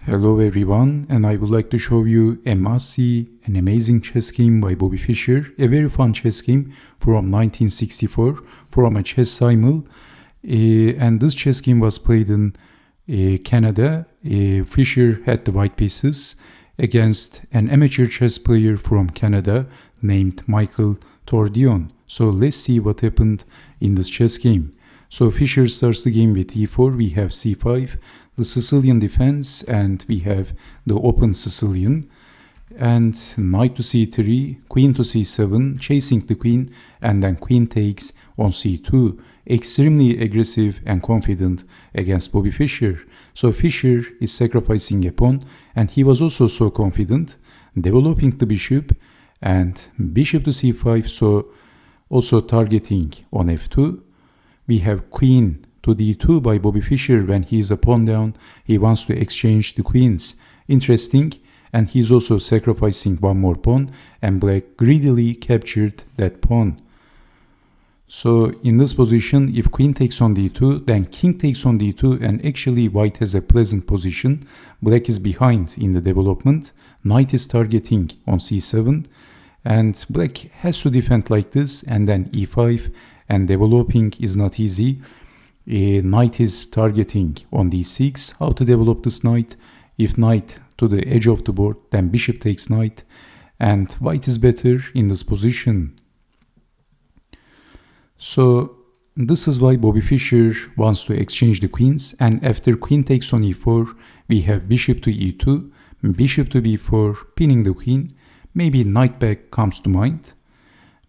Hello everyone, and I would like to show you a must-see, an amazing chess game by Bobby Fischer, a very fun chess game from 1964 from a chess Simul. And this chess game was played in Canada. Fischer had the white pieces against an amateur chess player from Canada named Michel Tordion. So let's see what happened in this chess game. So Fischer starts the game with e4, we have c5, the Sicilian defense, and we have the open Sicilian, and knight to c3, queen to c7, chasing the queen, and then queen takes on c2. Extremely aggressive and confident against Bobby Fischer. So Fischer is sacrificing a pawn, and he was also so confident, developing the bishop, and bishop to c5, so also targeting on f2. We have queen to d2 by Bobby Fischer. When he is a pawn down, he wants to exchange the queens. Interesting. And he's also sacrificing one more pawn, and black greedily captured that pawn. So in this position, if queen takes on d2, then king takes on d2, and actually white has a pleasant position. Black is behind in the development. Knight is targeting on c7, and black has to defend like this, and then e5, and developing is not easy. Knight is targeting on d6. How to develop this knight? If knight to the edge of the board, then bishop takes knight, and white is better in this position. So this is why Bobby Fischer wants to exchange the queens, and after queen takes on e4, we have bishop to e2, bishop to b4, pinning the queen. Maybe knight back comes to mind,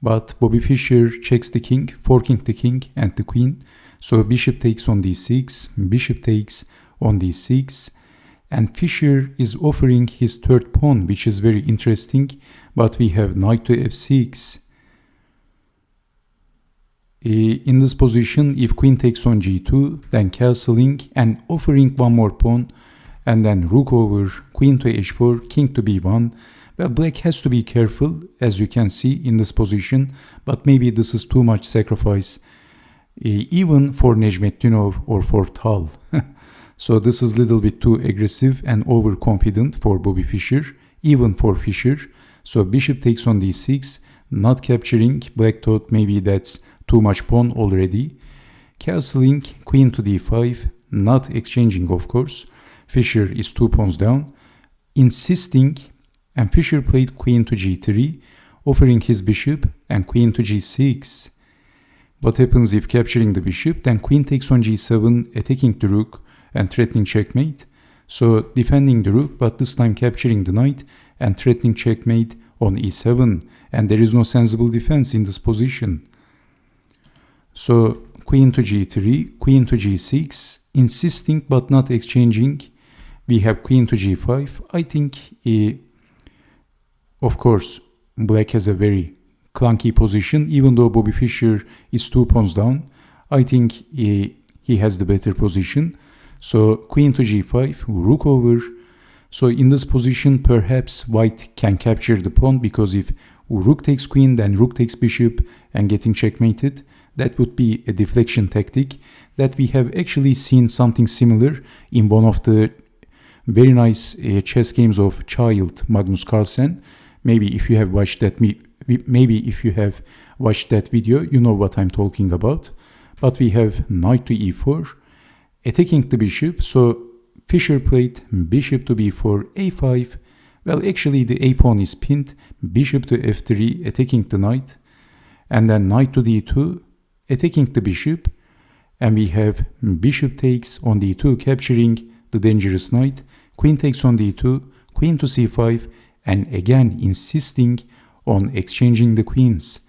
but Bobby Fischer checks the king, forking the king and the queen. So bishop takes on d6, bishop takes on d6, and Fischer is offering his third pawn, which is very interesting, but we have knight to f6. In this position, if queen takes on g2, then castling and offering one more pawn, and then rook over, queen to h4, king to b1. Well, black has to be careful, as you can see in this position, but maybe this is too much sacrifice, even for Nejmetdinov or for Tal. So this is a little bit too aggressive and overconfident for Bobby Fischer, even for Fischer. So bishop takes on d6, not capturing. Black thought maybe that's too much pawn already. Castling, queen to d5, not exchanging of course. Fischer is 2 pawns down, insisting, and Fischer played queen to g3, offering his bishop, and queen to g6. What happens if capturing the bishop? Then queen takes on g7, attacking the rook and threatening checkmate. So defending the rook, but this time capturing the knight and threatening checkmate on e7. And there is no sensible defense in this position. So queen to g3, queen to g6, insisting but not exchanging. We have queen to g5. I think, of course, black has a very clunky position, even though Bobby Fischer is 2 pawns down. I think he has the better position. So queen to g5, rook over. So in this position, perhaps white can capture the pawn, because if rook takes queen, then rook takes bishop and getting checkmated. That would be a deflection tactic that we have actually seen something similar in one of the very nice chess games of child Magnus Carlsen. Maybe if you have watched that video, you know what I'm talking about. But we have knight to e4, attacking the bishop. So Fischer played bishop to b4, a5. Well, actually the a pawn is pinned. Bishop to f3, attacking the knight, and then knight to d2, attacking the bishop. And we have bishop takes on d2, capturing the dangerous knight. Queen takes on d2, queen to c5, and again insisting on exchanging the queens.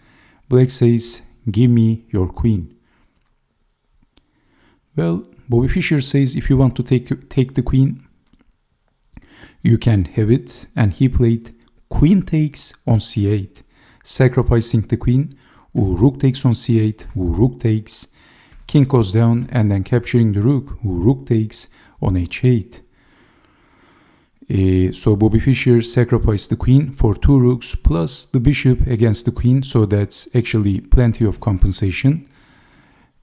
Black says, give me your queen. Well, Bobby Fischer says if you want to take the queen, you can have it, and he played queen takes on c8, sacrificing the queen. Rook takes on c8, rook takes, king goes down, and then capturing the rook, rook takes on h8. So Bobby Fischer sacrificed the queen for 2 rooks plus the bishop against the queen, so that's actually plenty of compensation.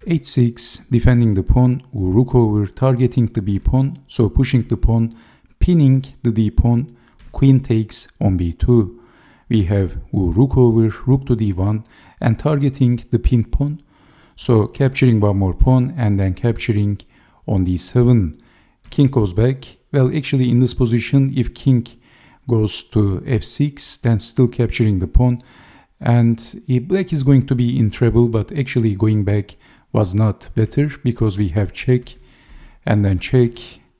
h6, defending the pawn, rook over, targeting the b pawn, so pushing the pawn, pinning the d pawn, queen takes on b2. We have rook over, rook to d1, and targeting the pinned pawn. So capturing one more pawn and then capturing on d7. King goes back. Well, actually in this position, if king goes to f6, then still capturing the pawn. And black is going to be in trouble, but actually going back was not better because we have check and then check,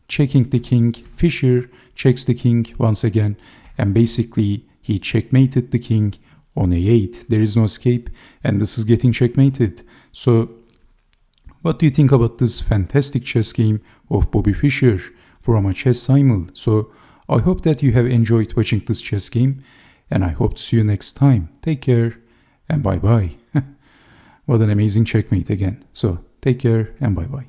checking the king. Fischer checks the king once again, and basically he checkmated the king on a8. There is no escape, and this is getting checkmated. So what do you think about this fantastic chess game of Bobby Fischer from a chess Simul? So I hope that you have enjoyed watching this chess game, and I hope to see you next time. Take care and bye bye. What an amazing checkmate again. So take care and bye bye.